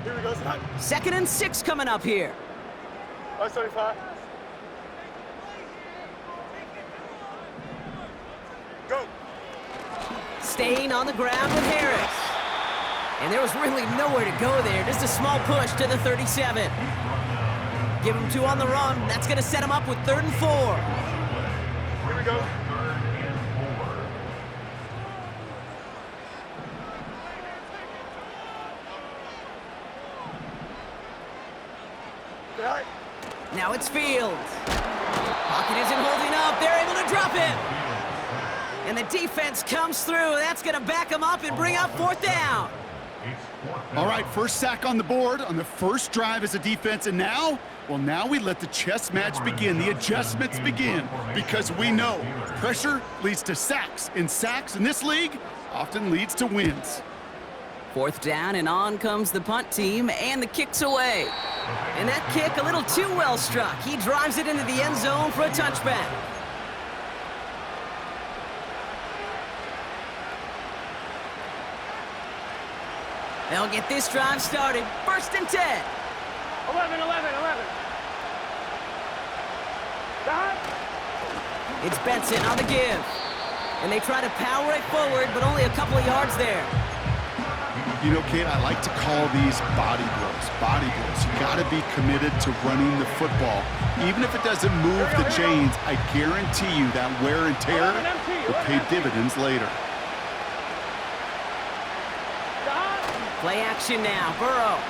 Here we go. 2nd and 6 coming up here. 75. Go. Staying on the ground with Harris. And there was really nowhere to go there. Just a small push to the 37. Give him 2 on the run. That's going to set him up with 3rd and 4. Here we go. Right. Now it's Fields. Pocket isn't holding up. They're able to drop him. And the defense comes through. That's going to back him up and bring up 4th down. All right, first sack on the board on the first drive as a defense, and now, well, now we let the chess match begin. The adjustments begin because we know pressure leads to sacks, and sacks in this league often leads to wins. 4th down, and on comes the punt team, and the kick's away. And that kick a little too well struck. He drives it into the end zone for a touchback. They'll get this drive started. 1st and 10. 11. Dot. It's Benson on the give. And they try to power it forward, but only a couple of yards there. You know, Kate, I like to call these body blows. Body blows. You got to be committed to running the football. Even if it doesn't move the chains, I guarantee you that wear and tear will pay dividends later. Play action now. Burrow.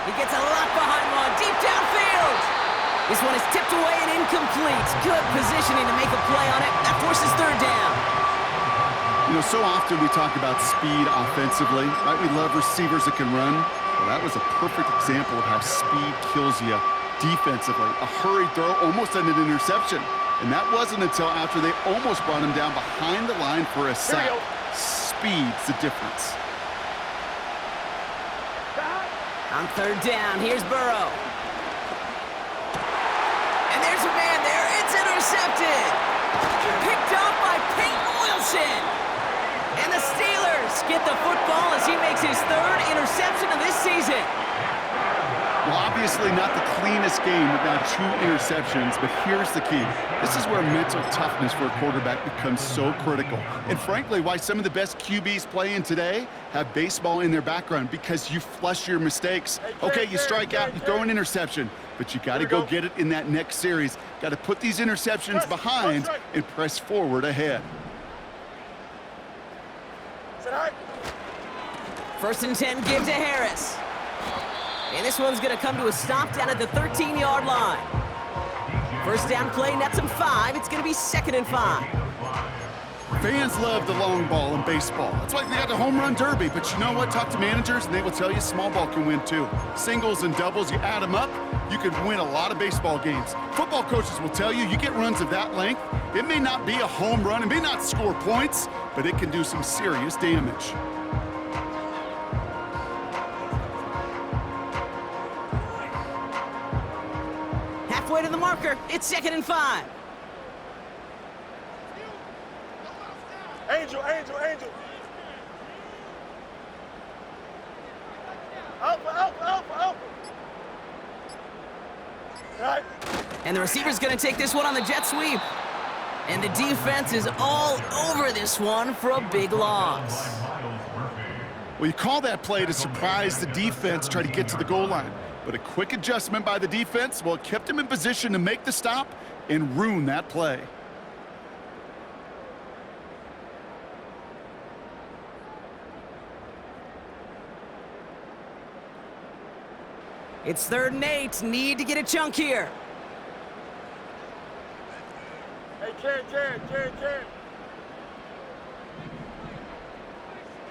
He gets a lot behind one. Deep downfield. This one is tipped away and incomplete. Good positioning to make a play on it. That forces 3rd down. You know, so often we talk about speed offensively, right? We love receivers that can run. Well, that was a perfect example of how speed kills you defensively. A hurried throw almost ended an interception. And that wasn't until after they almost brought him down behind the line for a sack. Speed's the difference. On 3rd down, here's Burrow. And there's a man there. It's intercepted. Picked off by Peyton Wilson. And the Steelers get the football as he makes his 3rd interception of this season. Well, obviously not the cleanest game with now 2 interceptions, but here's the key. This is where mental toughness for a quarterback becomes so critical. And frankly, why some of the best QBs playing today have baseball in their background, because you flush your mistakes. Okay, you strike out, you throw an interception, but you got to go get it in that next series. Got to put these interceptions behind and press forward ahead. 1st and 10, give to Harris. And this one's going to come to a stop down at the 13-yard line. 1st down play, nets him 5. It's going to be 2nd and 5. Fans love the long ball in baseball. That's why they got the home run derby. But you know what? Talk to managers, and they will tell you small ball can win too. Singles and doubles, you add them up, you could win a lot of baseball games. Football coaches will tell you get runs of that length. It may not be a home run, it may not score points, but it can do some serious damage. Halfway to the marker, it's 2nd and 5. Angel. Alpha. Right. And the receiver's going to take this one on the jet sweep. And the defense is all over this one for a big loss. Well, you call that play to surprise the defense, try to get to the goal line. But a quick adjustment by the defense, well, it kept him in position to make the stop and ruin that play. It's 3rd and 8. Need to get a chunk here. Hey, Jared.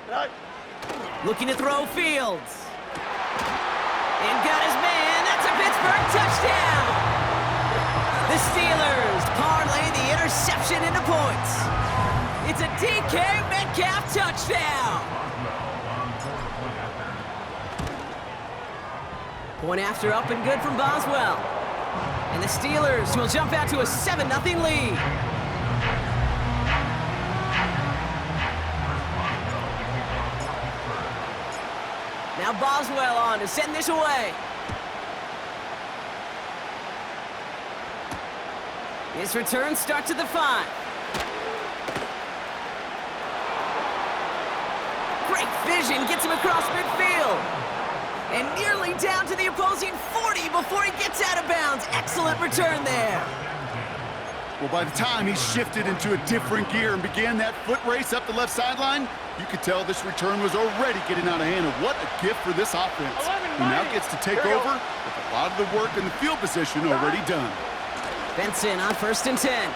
Right. Looking to throw Fields. And got his man. That's a Pittsburgh touchdown. The Steelers parlay the interception into points. It's a DK Metcalf touchdown. Point after up and good from Boswell. And the Steelers will jump out to a 7-0 lead. Now Boswell on to send this away. His return starts at the 5. Great vision gets him across midfield. And nearly down to the opposing 40 before he gets out of bounds. Excellent return there. Well, by the time he shifted into a different gear and began that foot race up the left sideline, you could tell this return was already getting out of hand. And what a gift for this offense, who now gets to take over with a lot of the work in the field position already done. Benson on 1st and 10.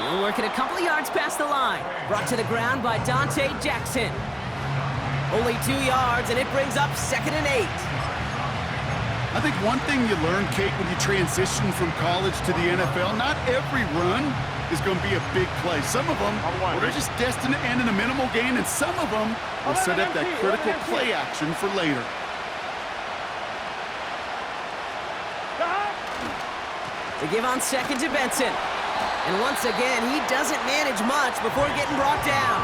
He'll work it a couple of yards past the line. Brought to the ground by Dante Jackson. Only 2 yards, and it brings up 2nd and 8. I think one thing you learn, Kate, when you transition from college to the NFL, not every run is going to be a big play. Some of them, well, they're just destined to end in a minimal gain, and some of them will set up that critical play action for later. They give on 2nd to Benson. And once again, he doesn't manage much before getting brought down.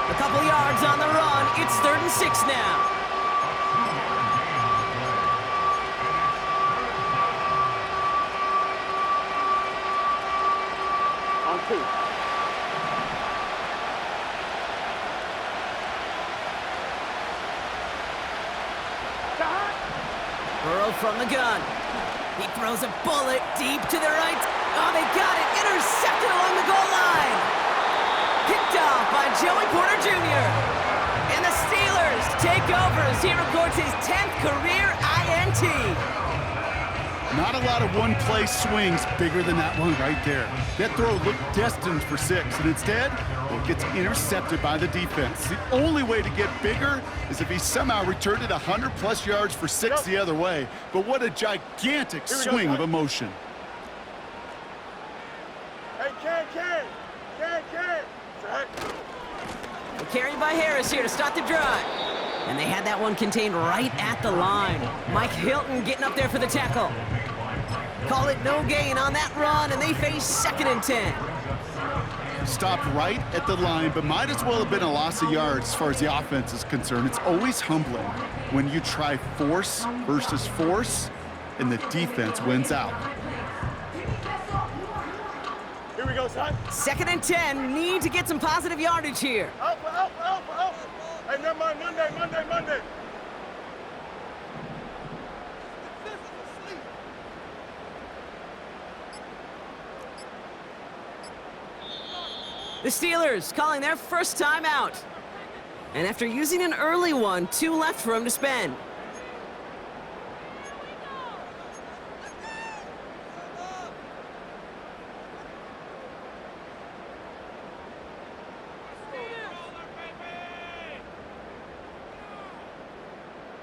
A couple yards on the run. It's 3rd and 6 now. On 2. Burrow from the gun. He throws a bullet deep to the right. Oh, they got it. Intercepted along the goal line. Picked off by Joey Porter Jr. And the Steelers take over as he records his 10th career INT. Not a lot of one-play swings bigger than that one right there. That throw looked destined for 6, and instead, well, it gets intercepted by the defense. The only way to get bigger is if he somehow returned it 100-plus yards for 6 the other way. But what a gigantic swing of emotion. Hey, Ken. Carried by Harris here to start the drive. And they had that one contained right at the line. Mike Hilton getting up there for the tackle. Call it no gain on that run, and they face 2nd and 10. Stopped right at the line, but might as well have been a loss of yards as far as the offense is concerned. It's always humbling when you try force versus force, and the defense wins out. Here we go, son. 2nd and 10. Need to get some positive yardage here. Alpha. Hey, never mind. Monday. The Steelers calling their first time out. And after using an early one, 2 left for him to spend.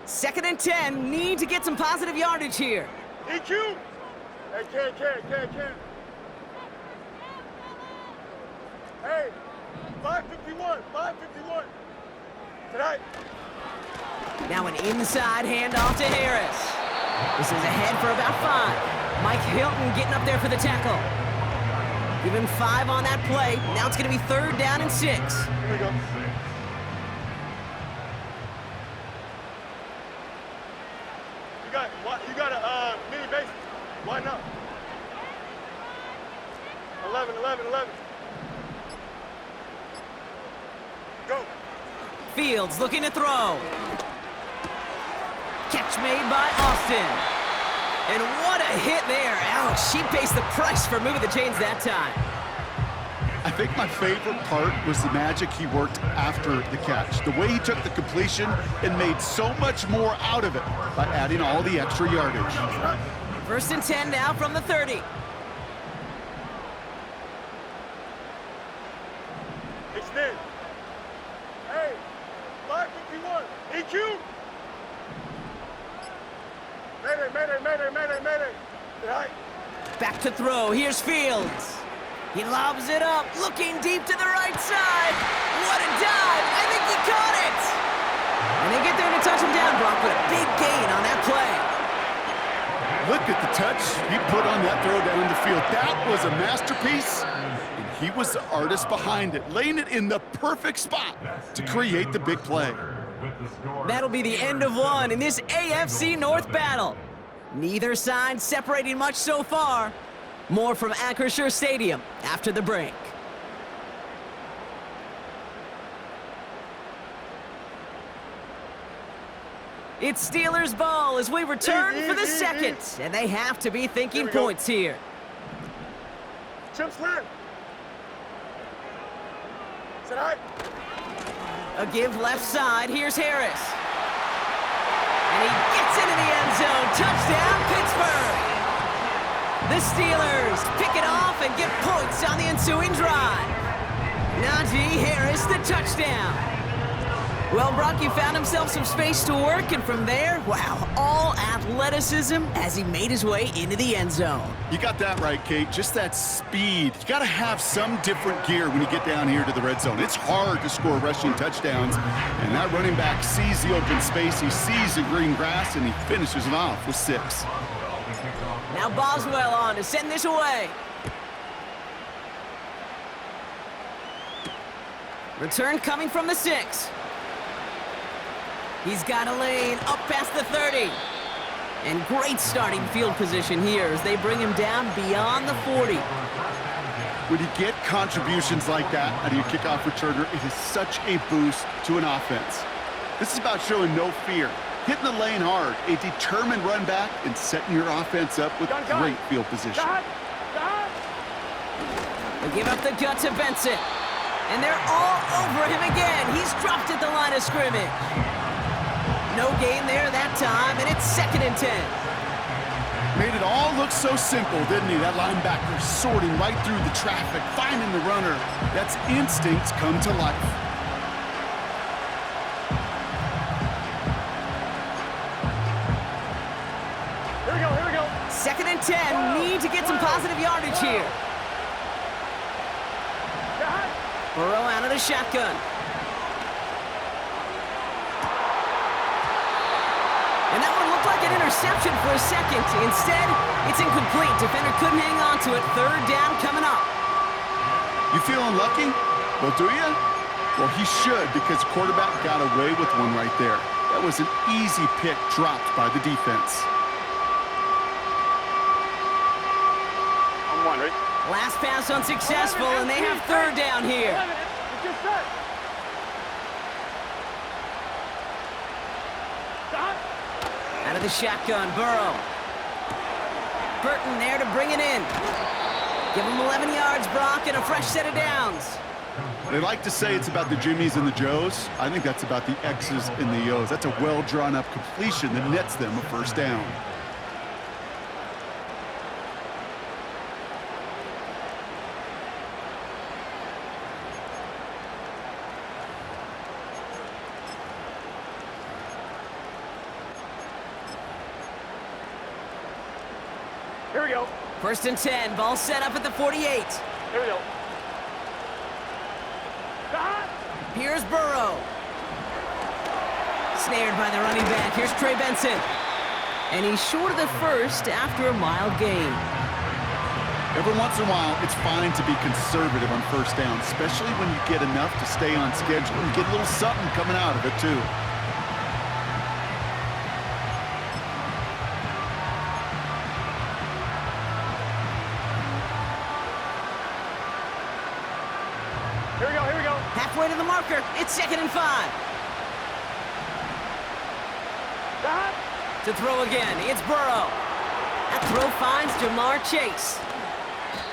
Second and 10, need to get some positive yardage here. EQ! Hey, Ken. Hey, 551. Tonight. Now an inside handoff to Harris. This is ahead for about 5. Mike Hilton getting up there for the tackle. Give him 5 on that play. Now it's going to be 3rd down and 6. Here we go. You got a mini base. Why not? 11. Go. Fields looking to throw. Catch made by Austin. And what a hit there. Ouch, she pays the price for moving the chains that time. I think my favorite part was the magic he worked after the catch. The way he took the completion and made so much more out of it by adding all the extra yardage. 1st and 10 now from the 30. Extend. Hey, 551. EQ. Mayday. Right. Back to throw. Here's Fields. He lobs it up, looking deep to the right side. What a dive! I think he caught it! And they get there to touch him down, Brock, but a big gain on that play. Look at the touch he put on that throw down the field. That was a masterpiece, and He was the artist behind it, laying it in the perfect spot to create the big play. That'll be the end of one in this AFC North battle. Neither side separating much so far. More from Acrisure Stadium after the break. It's Steelers ball as we return for the second, and they have to be thinking points here. Chip's clear. Sit high. A give left side. Here's Harris. And he gets into the end zone. Touchdown, Pittsburgh. The Steelers pick it off and get points on the ensuing drive. Najee Harris, the touchdown. Well, Brock, you found himself some space to work, and from there, wow, all athleticism as he made his way into the end zone. You got that right, Kate. Just that speed. You got to have some different gear when you get down here to the red zone. It's hard to score rushing touchdowns, and that running back sees the open space, he sees the green grass, and he finishes it off with 6. Now Boswell on to send this away. Return coming from the 6. He's got a lane up past the 30. And great starting field position here as they bring him down beyond the 40. When you get contributions like that out of your kickoff returner, it is such a boost to an offense. This is about showing no fear, hitting the lane hard, a determined run back, and setting your offense up with great field position. They give up the gut to Benson. And they're all over him again. He's dropped at the line of scrimmage. No gain there that time, and it's 2nd and 10. Made it all look so simple, didn't he? That linebacker sorting right through the traffic, finding the runner. That's instincts come to life. Here we go, here we go. 2nd and 10, need to get some positive yardage here. Burrow out of the shotgun. And that one looked like an interception for a second. Instead, it's incomplete. Defender couldn't hang on to it. 3rd down coming up. You feeling lucky? Well, do you? Well, he should, because the quarterback got away with one right there. That was an easy pick dropped by the defense. I'm one, right? Last pass unsuccessful, and they have 3rd down here. Out of the shotgun, Burrow. Burton there to bring it in. Give him 11 yards, Brock, and a fresh set of downs. They like to say it's about the Jimmies and the Joes. I think that's about the X's and the O's. That's a well-drawn-up completion that nets them a 1st down. Here we go. 1st and 10, ball set up at the 48. Here we go. Here's Burrow. Snared by the running back. Here's Trey Benson. And he's short of the 1st after a mild gain. Every once in a while, it's fine to be conservative on 1st down, especially when you get enough to stay on schedule and get a little something coming out of it, too. Here we go, here we go. Halfway to the marker. It's 2nd and 5. To throw again, it's Burrow. That throw finds Jamar Chase.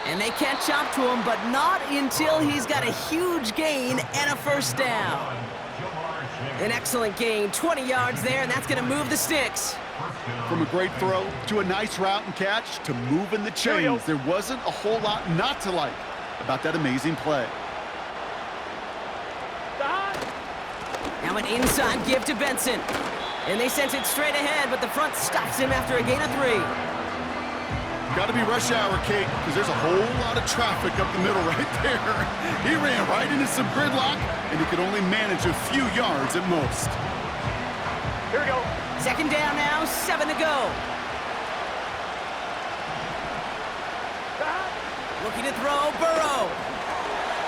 And they catch up to him, but not until he's got a huge gain and a 1st down. An excellent gain, 20 yards there, and that's going to move the sticks. From a great throw to a nice route and catch to moving the chains, there wasn't a whole lot not to like about that amazing play. Now an inside give to Benson. And they sent it straight ahead, but the front stops him after a gain of 3. Got to be rush hour, Kate, because there's a whole lot of traffic up the middle right there. He ran right into some gridlock, and he could only manage a few yards at most. Here we go. 2nd down now, 7 to go. Looking to throw, Burrow.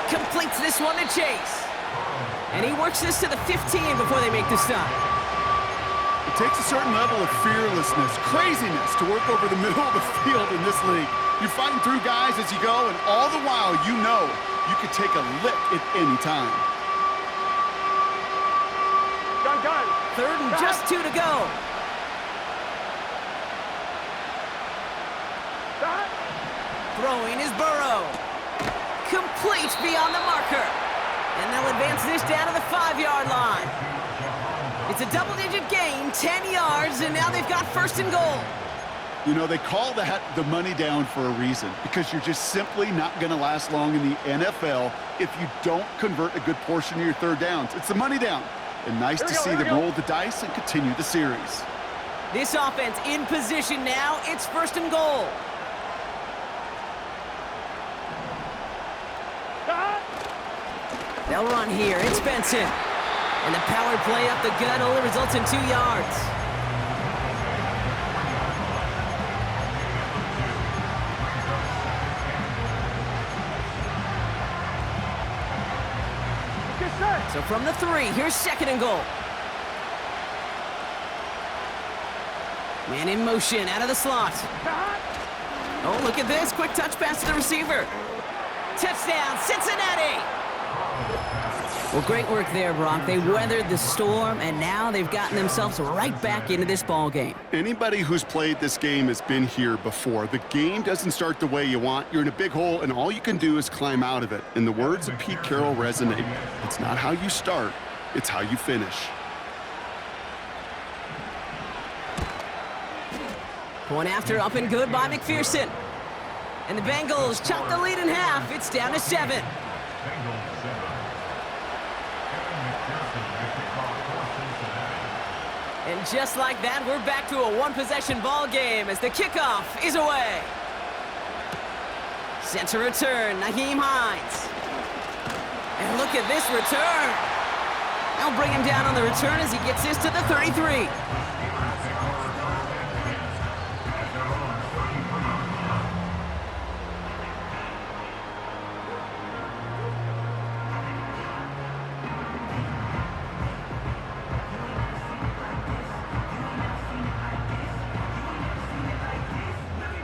Completes this one to Chase. And he works this to the 15 before they make the stop. It takes a certain level of fearlessness, craziness to work over the middle of the field in this league. You're fighting through guys as you go, and all the while you know you could take a lick at any time. Gun. Third and just 2 to go. Throwing is Burrow. Complete beyond the marker. And they'll advance this down to the 5-yard line. It's a double-digit gain, 10 yards, and now they've got first and goal. You know, they call that the money down for a reason, because you're just simply not going to last long in the NFL if you don't convert a good portion of your third downs. It's the money down. And nice to see them roll the dice and continue the series. This offense in position now. It's first and goal. They'll run here. It's Benson. And the power play up the gut only results in 2 yards. So from the 3, here's second and goal. Man in motion out of the slot. Oh, look at this. Quick touch pass to the receiver. Touchdown, Cincinnati! Well, great work there, Brock. They weathered the storm, and now they've gotten themselves right back into this ball game. Anybody who's played this game has been here before. The game doesn't start the way you want. You're in a big hole, and all you can do is climb out of it. And the words of Pete Carroll resonate. It's not how you start, it's how you finish. Point after up and good by McPherson. And the Bengals chop the lead in half. It's down to 7. And just like that, we're back to a one-possession ball game as the kickoff is away. Center return, Nyheim Hines. And look at this return. They'll bring him down on the return as he gets this to the 33.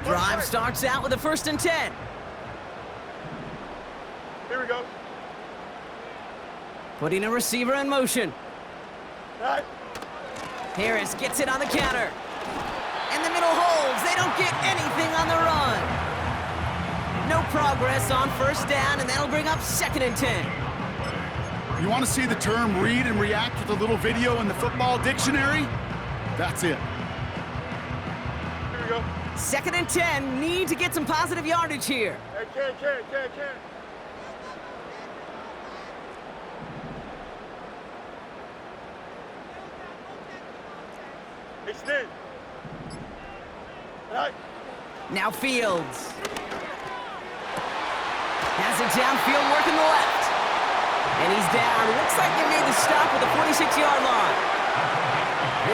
Drive starts out with a 1st and 10. Here we go. Putting a receiver in motion. Right. Harris gets it on the counter. And the middle holds. They don't get anything on the run. No progress on 1st down, and that'll bring up 2nd and 10. You want to see the term read and react with a little video in the football dictionary? That's it. Here we go. 2nd and 10. Need to get some positive yardage here. Hey, can. Extend. Right. Now Fields. Has it downfield, working the left. And he's down. Looks like they made the stop at the 46-yard line.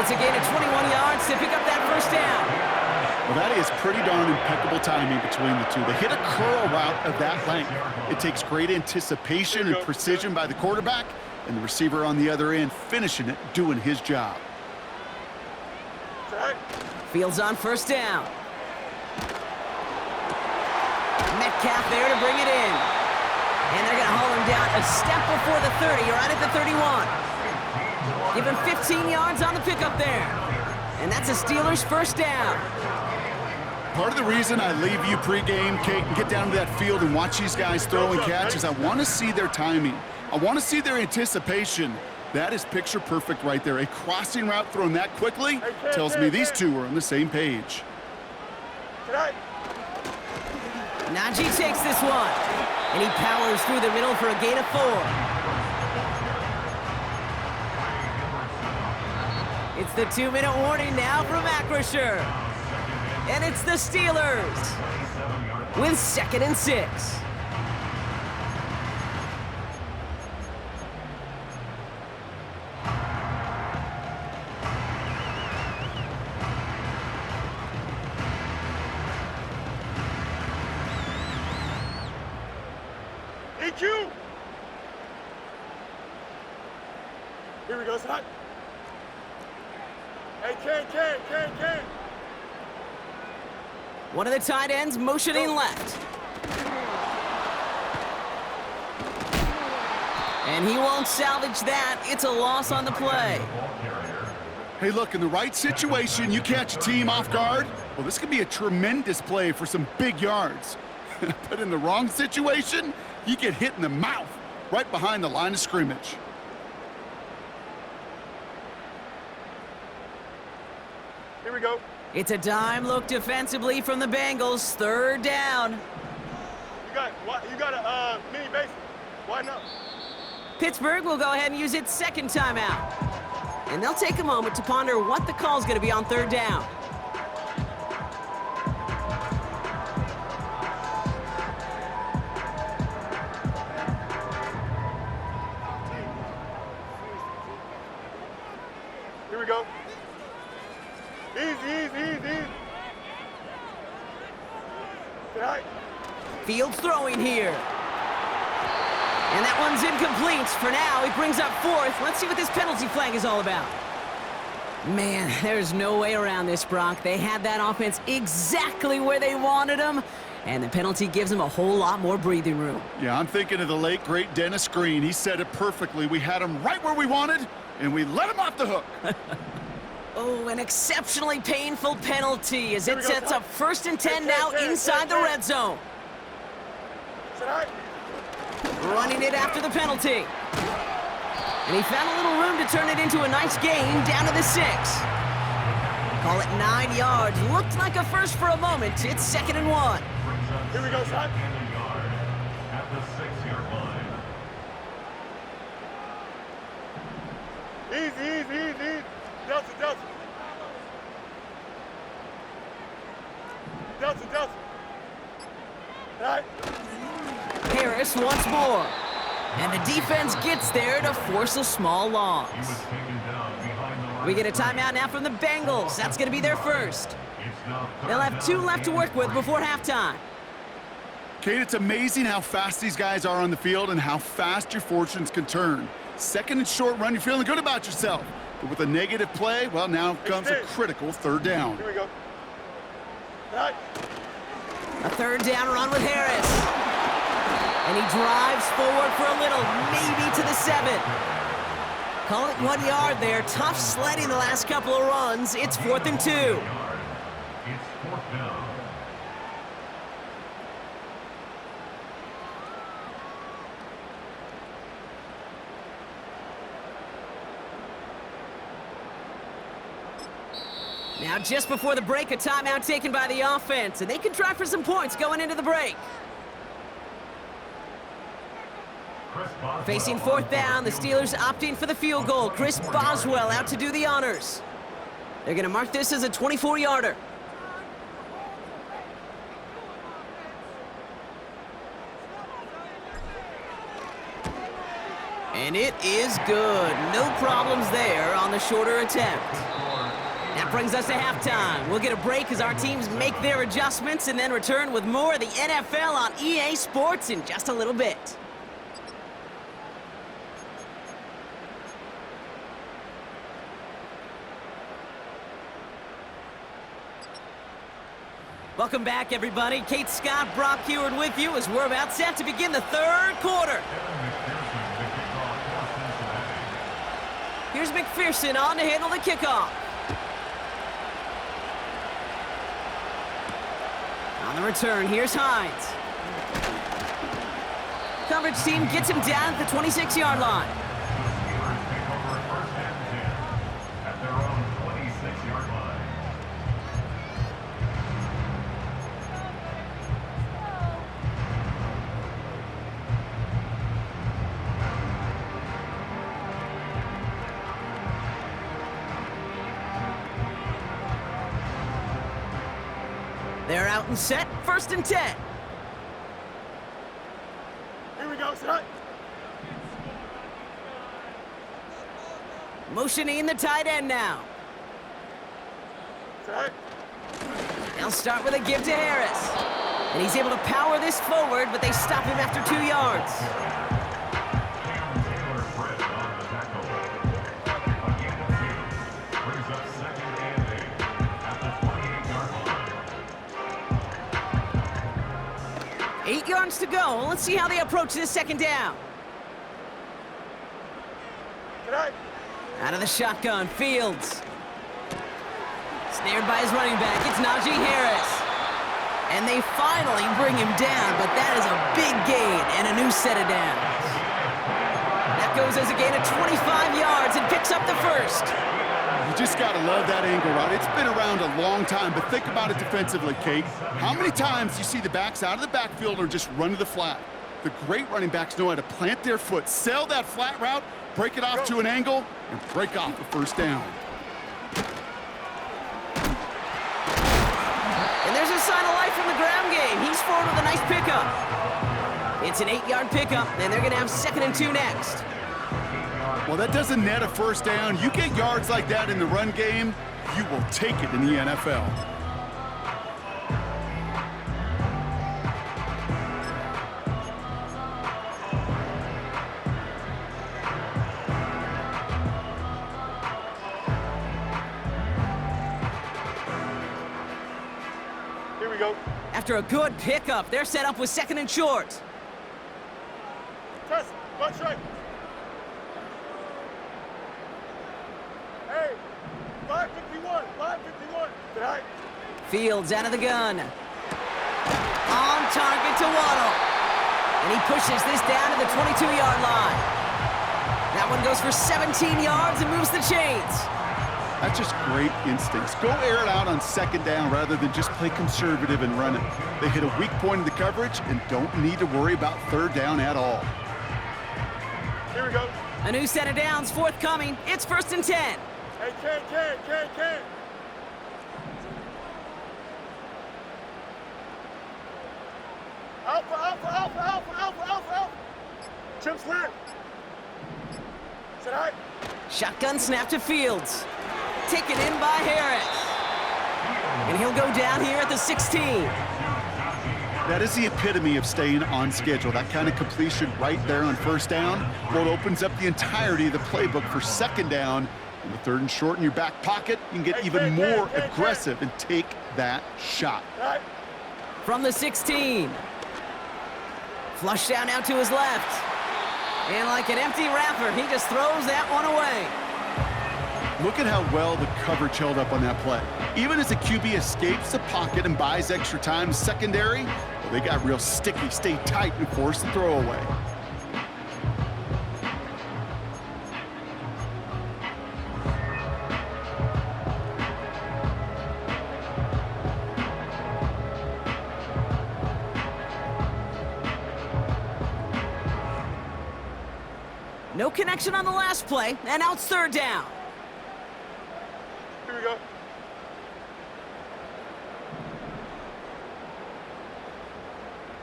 It's a gain of 21 yards to pick up that 1st down. Well, that is pretty darn impeccable timing between the two. They hit a curl route of that length. It takes great anticipation and precision by the quarterback, and the receiver on the other end finishing it, doing his job. Right. Fields on 1st down. Metcalf there to bring it in. And they're going to haul him down a step before the 30, right at the 31. Give him 15 yards on the pickup there. And that's a Steelers 1st down. Part of the reason I leave you pregame, Kate, and get down to that field and watch these guys throw and catch is I want to see their timing. I want to see their anticipation. That is picture perfect right there. A crossing route thrown that quickly tells me these two are on the same page. Right. Najee takes this one. And he powers through the middle for a gain of 4. It's the 2-minute warning now from Acrisure. And it's the Steelers with 2nd and 6. EQ. Here we go, it's hot. Hey, Ken. One of the tight ends motioning left. And he won't salvage that. It's a loss on the play. Hey, look, in the right situation, you catch a team off guard. Well, this could be a tremendous play for some big yards. But in the wrong situation, you get hit in the mouth right behind the line of scrimmage. Here we go. It's a dime look defensively from the Bengals. Third down. You got a mini base. Why not? Pittsburgh will go ahead and use its second timeout. And they'll take a moment to ponder what the call's going to be on third down. Here we go. Easy. Good night. Fields throwing here. And that one's incomplete. For now, he brings up fourth. Let's see what this penalty flag is all about. Man, there's no way around this, Brock. They had that offense exactly where they wanted them, and the penalty gives them a whole lot more breathing room. Yeah, I'm thinking of the late, great Dennis Green. He said it perfectly. We had him right where we wanted, and we let him off the hook. Oh, an exceptionally painful penalty as it sets up 1st and 10 now inside the red zone. Running it after the penalty. And he found a little room to turn it into a nice gain down to the 6. Call it 9 yards. Looked like a first for a moment. It's 2nd and 1. Here we go, son. At the 6-yard line. Easy. Delta. Right. Harris once more. And the defense gets there to force a small loss. He was taken down behind the line. We get a timeout now from the Bengals. That's going to be their first. They'll have 2 left to work with before halftime. Kate, it's amazing how fast these guys are on the field and how fast your fortunes can turn. 2nd and short run, you're feeling good about yourself. But with a negative play, well, now comes a critical third down. Here we go. Right. A third down run with Harris. And he drives forward for a little, maybe to the 7. Call it 1 yard there. Tough sledding the last couple of runs. It's 4th and 2. It's 4th down. Now, just before the break, a timeout taken by the offense, and they can try for some points going into the break. Facing 4th down, the Steelers opting for the field goal. Chris Boswell out to do the honors. They're going to mark this as a 24-yarder. And it is good. No problems there on the shorter attempt. That brings us to halftime. We'll get a break as our teams make their adjustments and then return with more of the NFL on EA Sports in just a little bit. Welcome back, everybody. Kate Scott, Brock Heward with you as we're about set to begin the third quarter. Here's McPherson on to handle the kickoff. On the return, here's Hines. Coverage team gets him down at the 26-yard line. At their own 26-yard line. They're out and set, 1st and 10. Here we go, son. Motioning the tight end now. Son. They'll start with a give to Harris. And he's able to power this forward, but they stop him after 2 yards. yards to go. Let's see how they approach this second down. Tonight. Out of the shotgun, Fields. Snared by his running back, it's Najee Harris. And they finally bring him down, but that is a big gain and a new set of downs. That goes as a gain of 25 yards and picks up the first. You just got to love that angle route. It's been around a long time, but think about it defensively, Kate. How many times do you see the backs out of the backfield or just run to the flat? The great running backs know how to plant their foot, sell that flat route, break it off to an angle, and break off the first down. And there's a sign of life from the ground game. He's forward with a nice pickup. It's an 8-yard pickup, and they're going to have 2nd and 2 next. Well, that doesn't net a first down. You get yards like that in the run game, you will take it in the NFL. Here we go. After a good pickup, they're set up with 2nd and short. Press. One strike. Hey. 551. 551. Tonight. Fields out of the gun. On target to Waddle. And he pushes this down to the 22-yard line. That one goes for 17 yards and moves the chains. That's just great instincts. Go air it out on 2nd down rather than just play conservative and run it. They hit a weak point in the coverage and don't need to worry about 3rd down at all. Here we go. A new set of downs forthcoming. It's 1st and 10. Hey, Ken. Alpha. Chip's lit. Tonight. Shotgun snap to Fields. Taken in by Harris. And he'll go down here at the 16. That is the epitome of staying on schedule. That kind of completion right there on 1st down. Well, it opens up the entirety of the playbook for 2nd down. And the 3rd and short in your back pocket, you can get even more aggressive and take that shot. From the 16. Flush down now to his left. And like an empty wrapper, he just throws that one away. Look at how well the coverage held up on that play. Even as the QB escapes the pocket and buys extra time secondary, well, they got real sticky, stay tight, and force the throwaway. No connection on the last play, and now it's 3rd down. Here we go.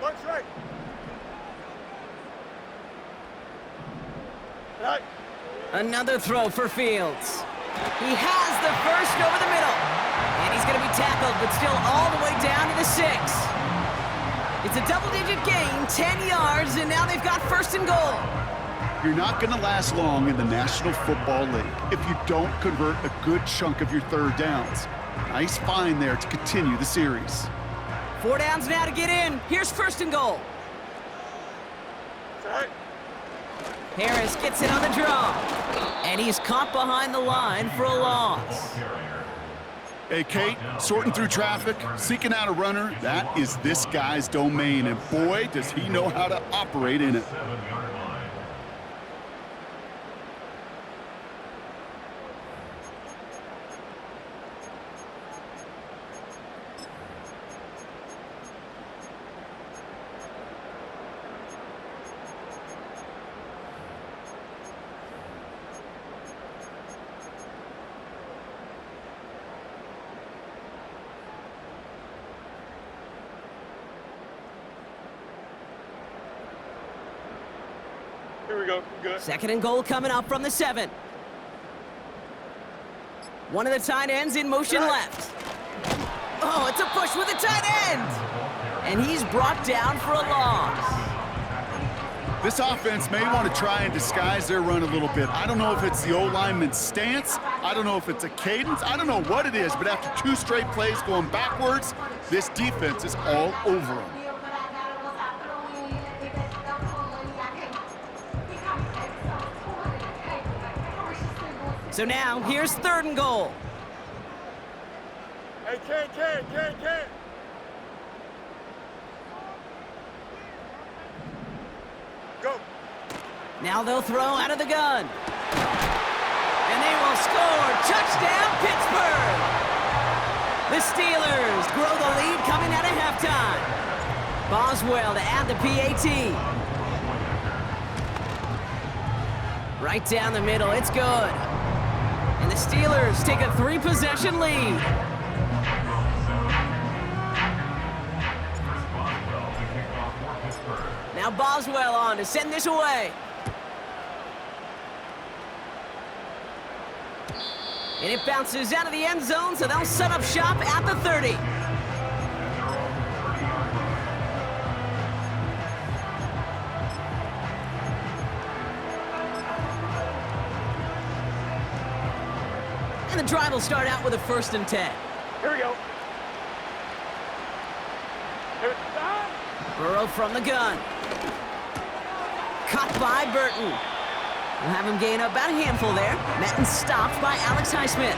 One strike. Tonight. Another throw for Fields. He has the first over the middle. And he's going to be tackled, but still all the way down to the 6. It's a double-digit gain, 10 yards, and now they've got 1st and goal. You're not going to last long in the National Football League if you don't convert a good chunk of your 3rd downs. Nice find there to continue the series. 4 downs now to get in. Here's 1st and goal. Tonight. Harris gets it on the draw. And he's caught behind the line for a loss. Hey, Kate, sorting through traffic, seeking out a runner, that is this guy's domain, and boy, does he know how to operate in it. Here we go. Good. 2nd and goal coming up from the 7. One of the tight ends in motion left. Oh, it's a push with a tight end. And he's brought down for a loss. This offense may want to try and disguise their run a little bit. I don't know if it's the O-lineman's stance. I don't know if it's a cadence. I don't know what it is, but after 2 straight plays going backwards, this defense is all over them. So now, here's 3rd and goal. Hey, Ken. Go. Now they'll throw out of the gun. And they will score. Touchdown, Pittsburgh! The Steelers grow the lead coming out of halftime. Boswell to add the PAT. Right down the middle, it's good. And the Steelers take a 3-possession lead. Now Boswell on to send this away. And it bounces out of the end zone, so they'll set up shop at the 30. And the drive will start out with a 1st and 10. Here we go. Burrow from the gun. Caught by Burton. We'll have him gain about a handful there. Met and stopped by Alex Highsmith.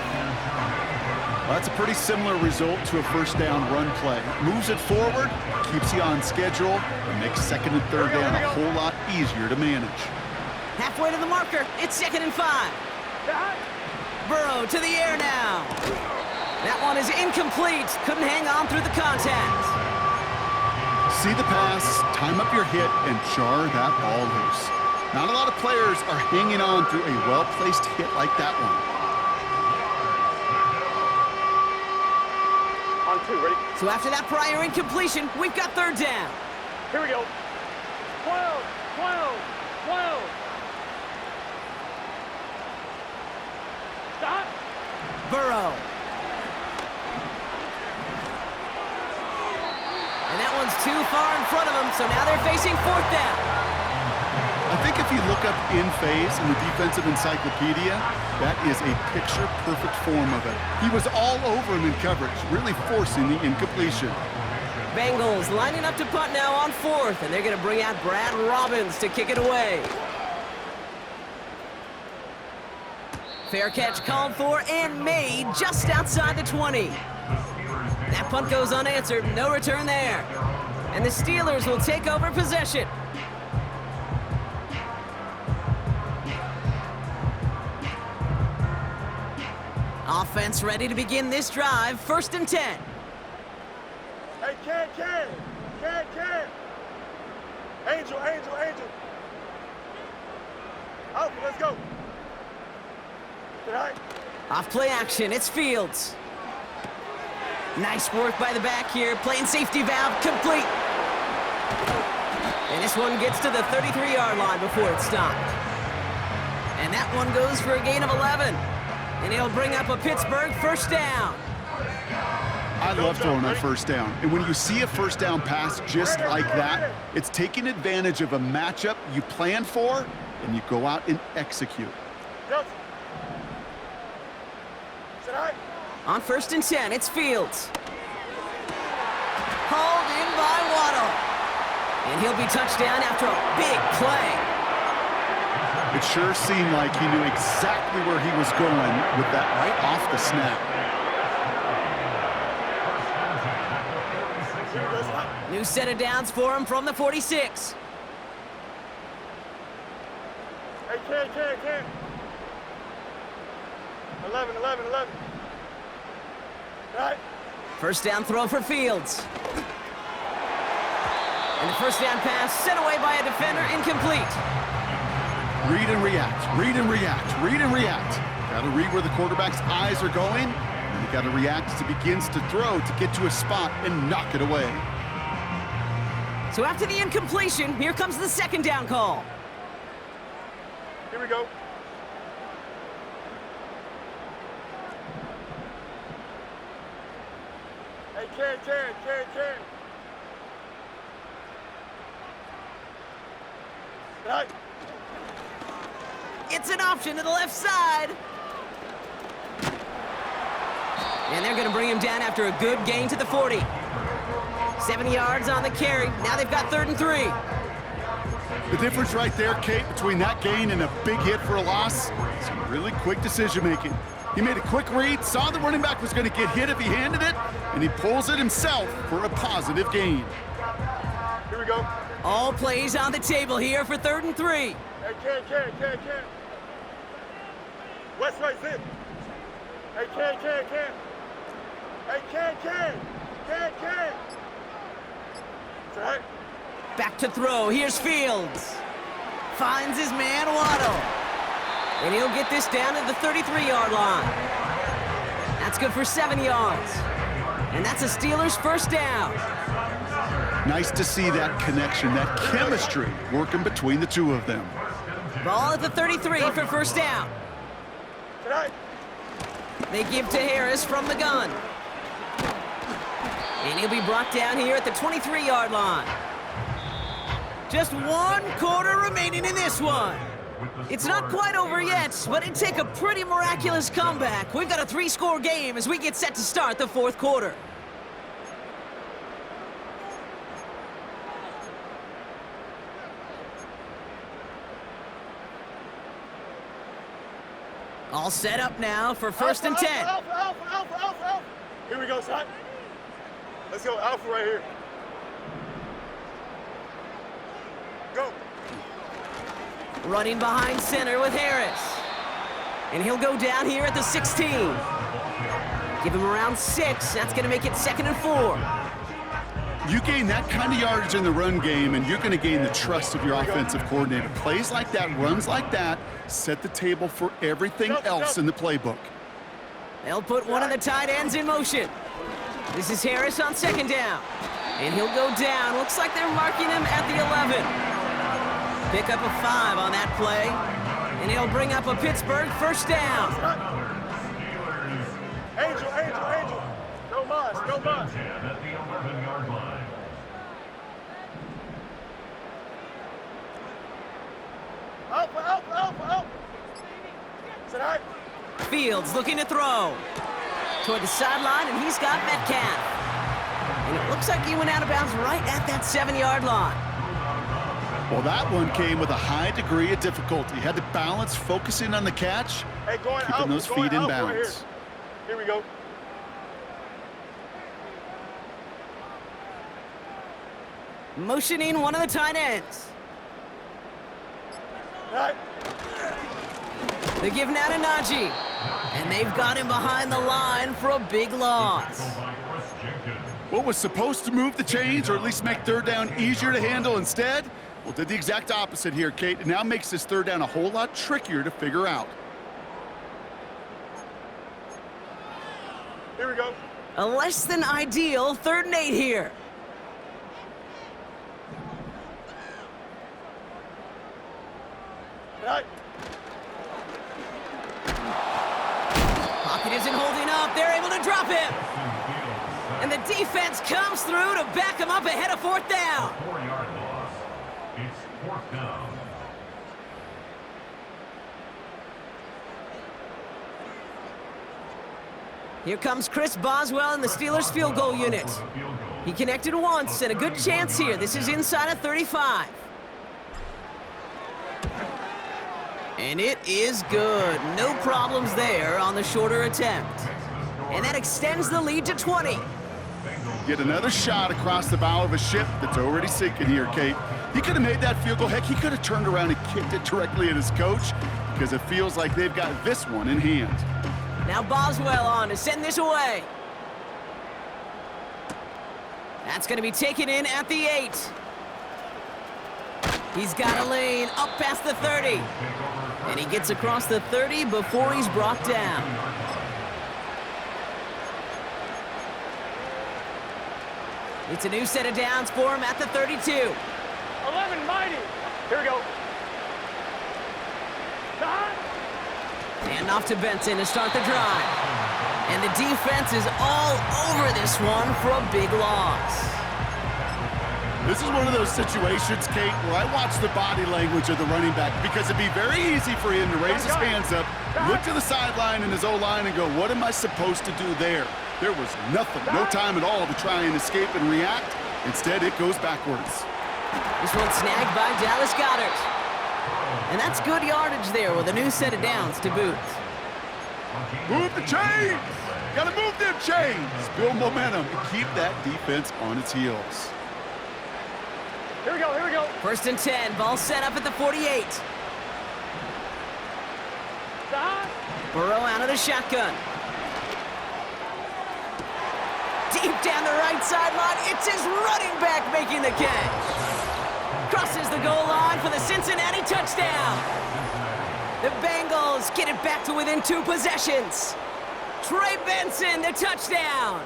Well, that's a pretty similar result to a 1st down run play. Moves it forward, keeps you on schedule, and makes 2nd and 3rd down a whole lot easier to manage. Halfway to the marker, it's 2nd and 5. Burrow to the air now. That one is incomplete. Couldn't hang on through the contact. See the pass, time up your hit, and jar that ball loose. Not a lot of players are hanging on through a well-placed hit like that one. On 2, ready? So after that prior incompletion, we've got 3rd down. Here we go. 12. Stop. Burrow. And that one's too far in front of them, so now they're facing 4th down. I think if you look up in phase in the defensive encyclopedia, that is a picture-perfect form of it. He was all over him in coverage, really forcing the incompletion. Bengals lining up to punt now on 4th, and they're going to bring out Brad Robbins to kick it away. Fair catch called for and made just outside the 20. That punt goes unanswered, no return there. And the Steelers will take over possession. Offense ready to begin this drive, 1st and 10. Hey, Ken. Angel. Alpha, let's go. Tonight. Off play action, it's Fields. Nice work by the back here, playing safety valve complete. And this one gets to the 33-yard line before it's stopped. And that one goes for a gain of 11. And it'll bring up a Pittsburgh 1st down. I love throwing on 1st down. And when you see a 1st down pass just like that, it's taking advantage of a matchup you plan for, and you go out and execute. On 1st and 10, it's Fields. Hauled in by Waddle. And he'll be touchdown after a big play. It sure seemed like he knew exactly where he was going with that right off the snap. New set of downs for him from the 46. Hey, Ken. 11. Right. 1st down throw for Fields. And the 1st down pass sent away by a defender, incomplete. Read and react. Got to read where the quarterback's eyes are going, and you got to react as he begins to throw to get to a spot and knock it away. So after the incompletion, here comes the 2nd down call. Here we go. Hey, Ken. Right. It's an option to the left side. And they're going to bring him down after a good gain to the 40. 70 yards on the carry. Now they've got 3rd and 3. The difference right there, Kate, between that gain and a big hit for a loss, some really quick decision-making. He made a quick read, saw the running back was going to get hit if he handed it, and he pulls it himself for a positive gain. Here we go. All plays on the table here for 3rd and 3. Hey, Ken. West right, zip. Hey, Ken. Hey, Ken. It's all right. Back to throw. Here's Fields. Finds his man, Waddle. And he'll get this down at the 33-yard line. That's good for 7 yards. And that's a Steelers first down. Nice to see that connection, that chemistry working between the two of them. Ball at the 33 for first down. Tonight. They give to Harris from the gun. And he'll be brought down here at the 23-yard line. Just 1 quarter remaining in this one. It's not quite over yet, but it'd take a pretty miraculous comeback. We've got a 3-score game as we get set to start the 4th quarter. All set up now for 1st and 10. Alpha. Here we go, son. Let's go, Alpha right here. Go. Running behind center with Harris. And he'll go down here at the 16. Give him around 6. That's going to make it 2nd and 4. You gain that kind of yardage in the run game, and you're going to gain the trust of your offensive coordinator. Plays like that, runs like that, set the table for everything else in the playbook. They'll put one of the tight ends in motion. This is Harris on 2nd down. And he'll go down. Looks like they're marking him at the 11. Pick up a 5 on that play. And he'll bring up a Pittsburgh first down. Angel. No mas. At the 11-yard line. Alpha. Tonight. Fields looking to throw. Toward the sideline, and he's got Metcalf. And it looks like he went out of bounds right at that 7-yard line. Well, that one came with a high degree of difficulty. Had to balance focusing on the catch, Hey, going keeping Alpha. those feet in bounds. Here we go. Motioning one of the tight ends. Tonight. They give now to Najee. And they've got him behind the line for a big loss. What was supposed to move the chains, or at least make 3rd down easier to handle instead? Well, did the exact opposite here, Kate. It now makes this 3rd down a whole lot trickier to figure out. Here we go. A less than ideal 3rd and 8 here. Tonight. Pocket isn't holding up. They're able to drop him. And the defense comes through to back him up ahead of 4th down. 4-yard loss. It's 4th down. Here comes Chris Boswell in the Steelers field goal unit. He connected once, and a good chance here. This is inside of 35. And it is good. No problems there on the shorter attempt. And that extends the lead to 20. Get another shot across the bow of a ship that's already sinking here, Kate. He could have made that field goal. Heck, he could have turned around and kicked it directly at his coach, because it feels like they've got this one in hand. Now Boswell on to send this away. That's going to be taken in at the 8. He's got a lane up past the 30. And he gets across the 30 before he's brought down. It's a new set of downs for him at the 32. 11 mighty. Here we go. And off to Benson to start the drive. And the defense is all over this one for a big loss. This is one of those situations, Kate, where I watch the body language of the running back, because it'd be very easy for him to raise his hands up, look to the sideline in his O-line and go, what am I supposed to do there? There was nothing, no time at all to try and escape and react. Instead, it goes backwards. This one snagged by Dallas Goedert. And that's good yardage there with a new set of downs to boot. Move the chains! Gotta move them chains! Build momentum and keep that defense on its heels. Here we go, here we go. 1st and 10, ball set up at the 48. Burrow out of the shotgun. Deep down the right sideline, it's his running back making the catch. Crosses the goal line for the Cincinnati touchdown. The Bengals get it back to within 2 possessions. Trey Benson, the touchdown.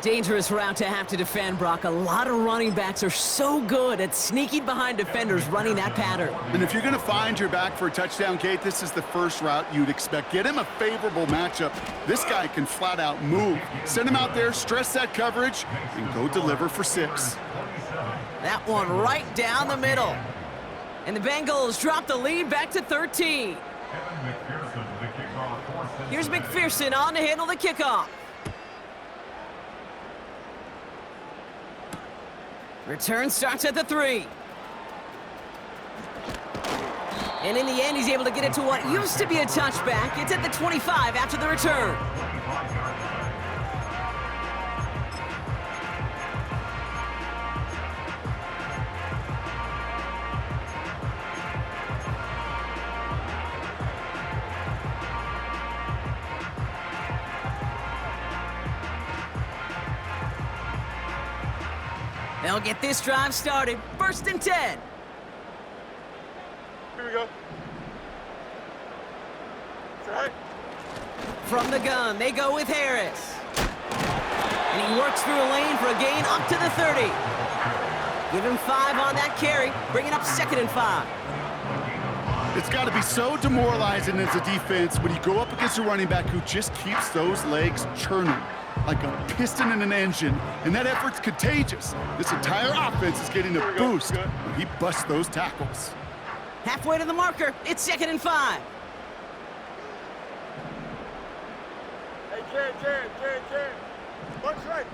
Dangerous route to have to defend, Brock. A lot of running backs are so good at sneaking behind defenders running that pattern. And if you're going to find your back for a touchdown, Kate, this is the first route you'd expect. Get him a favorable matchup. This guy can flat out move. Send him out there, stress that coverage, and go deliver for 6. That one right down the middle. And the Bengals drop the lead back to 13. Here's McPherson on to handle the kickoff. Return starts at the 3. And in the end, he's able to get it to what used to be a touchback. It's at the 25 after the return. They'll get this drive started. 1st and 10. Here we go. It's all right. From the gun, they go with Harris. And he works through a lane for a gain up to the 30. Give him 5 on that carry, bringing up 2nd and 5. It's got to be so demoralizing as a defense when you go up against a running back who just keeps those legs churning like a piston in an engine, and that effort's contagious. This entire offense is getting a boost when he busts those tackles. Halfway to the marker, it's 2nd and 5. Hey, Jared. Bunch right.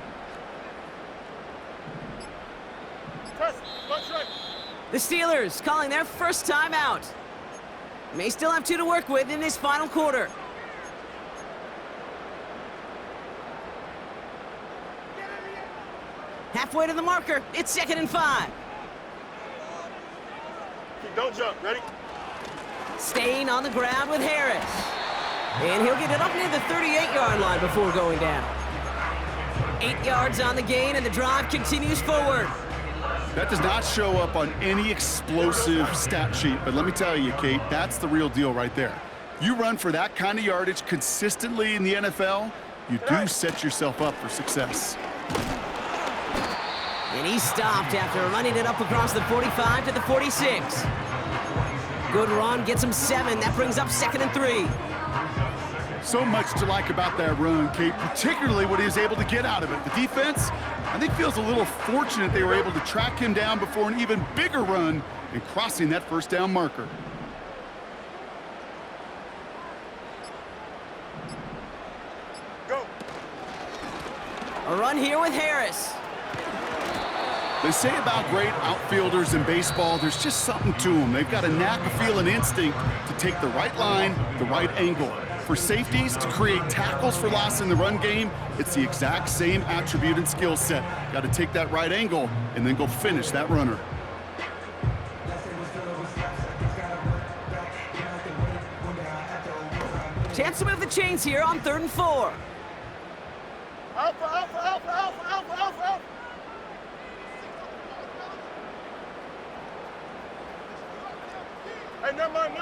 Test, bunch right. The Steelers calling their first timeout. May still have 2 to work with in this final quarter. Halfway to the marker, it's 2nd and 5. Don't jump, ready? Staying on the ground with Harris. And he'll get it up near the 38-yard line before going down. 8 yards on the gain, and the drive continues forward. That does not show up on any explosive stat sheet, but let me tell you, Kate, that's the real deal right there. You run for that kind of yardage consistently in the NFL, you do set yourself up for success. And he stopped after running it up across the 45 to the 46. Good run, gets him 7. That brings up 2nd and 3. So much to like about that run, Kate, particularly what he was able to get out of it. The defense, I think, feels a little fortunate they were able to track him down before an even bigger run and crossing that 1st down marker. Go. A run here with Harris. They say about great outfielders in baseball, there's just something to them. They've got a knack, a feel, an instinct to take the right line, the right angle. For safeties, to create tackles for loss in the run game, it's the exact same attribute and skill set. Got to take that right angle and then go finish that runner. Chance to move the chains here on 3rd and 4. Alpha. Hey, never mind,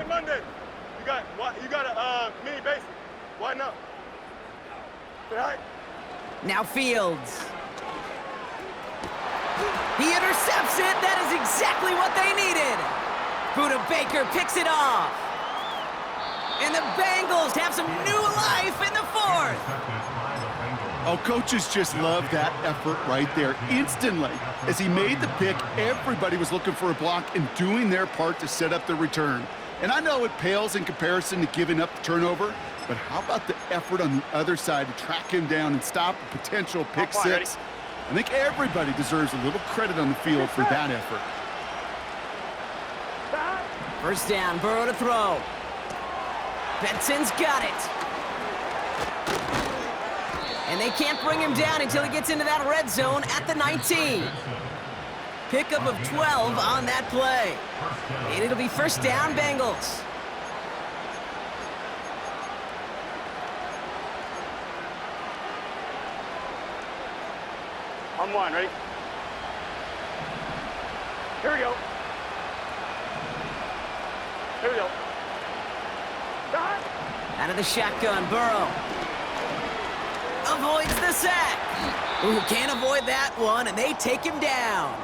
Monday. You got a mini basic. Why not? Say hi. Now Fields. He intercepts it. That is exactly what they needed. Buda Baker picks it off. And the Bengals have some new life in the 4th. Oh, coaches just love that effort right there. Instantly, as he made the pick, everybody was looking for a block and doing their part to set up the return. And I know it pales in comparison to giving up the turnover, but how about the effort on the other side to track him down and stop a potential pick 6? I think everybody deserves a little credit on the field for that effort. First down, Burrow to throw. Benson's got it. And they can't bring him down until he gets into that red zone at the 19. Pickup of 12 on that play. And it'll be first down, Bengals. On one, ready? Here we go. Here we go. Out of the shotgun, Burrow. Avoids the sack. Ooh, can't avoid that one, and they take him down.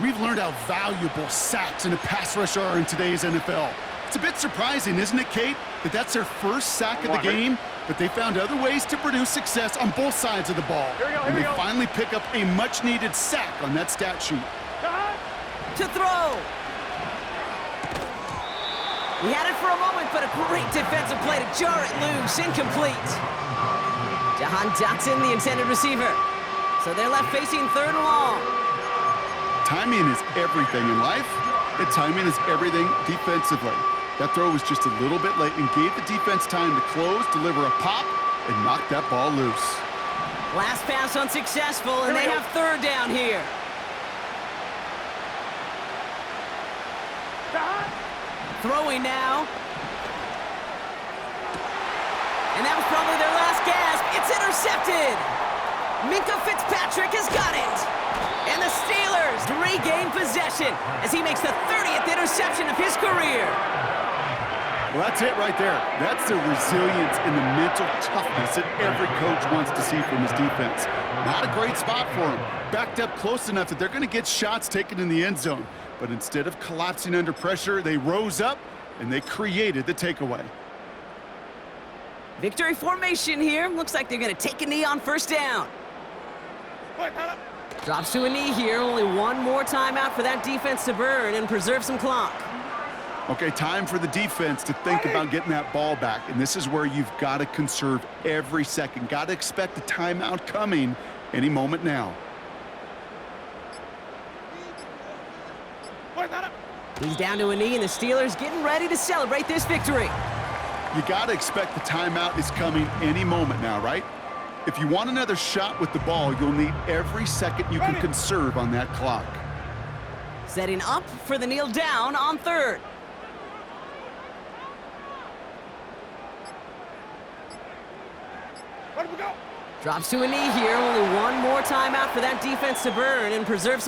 We've learned how valuable sacks in a pass rush are in today's NFL. It's a bit surprising, isn't it, Kate, that that's their first sack of the game, but they found other ways to produce success on both sides of the ball. And they finally pick up a much-needed sack on that stat sheet. To throw. He had it for a moment, but a great defensive play to jar it loose. Incomplete. Jahan Dotson, the intended receiver. So they're left facing third and long. Timing is everything in life, and timing is everything defensively. That throw was just a little bit late and gave the defense time to close, deliver a pop, and knock that ball loose. Last pass unsuccessful, and they have third down here. Throwing now. And that was probably their last gasp. It's intercepted. Minka Fitzpatrick has got it. And the Steelers regain possession as he makes the 30th interception of his career. Well, that's it right there. That's the resilience and the mental toughness that every coach wants to see from his defense. Not a great spot for him. Backed up close enough that they're going to get shots taken in the end zone. But instead of collapsing under pressure, they rose up and they created the takeaway. Victory formation here. Looks like they're going to take a knee on first down. Drops to a knee here. Only one more timeout for that defense to burn and preserve some clock. Okay, time for the defense to think about getting that ball back. And this is where you've got to conserve every second. Got to expect the timeout coming any moment now. He's down to a knee, and the Steelers getting ready to celebrate this victory. You got to expect the timeout is coming any moment now, right? If you want another shot with the ball, you'll need every second you can conserve on that clock. Setting up for the kneel down on third. Drops to a knee here. Only one more timeout for that defense to burn and preserve some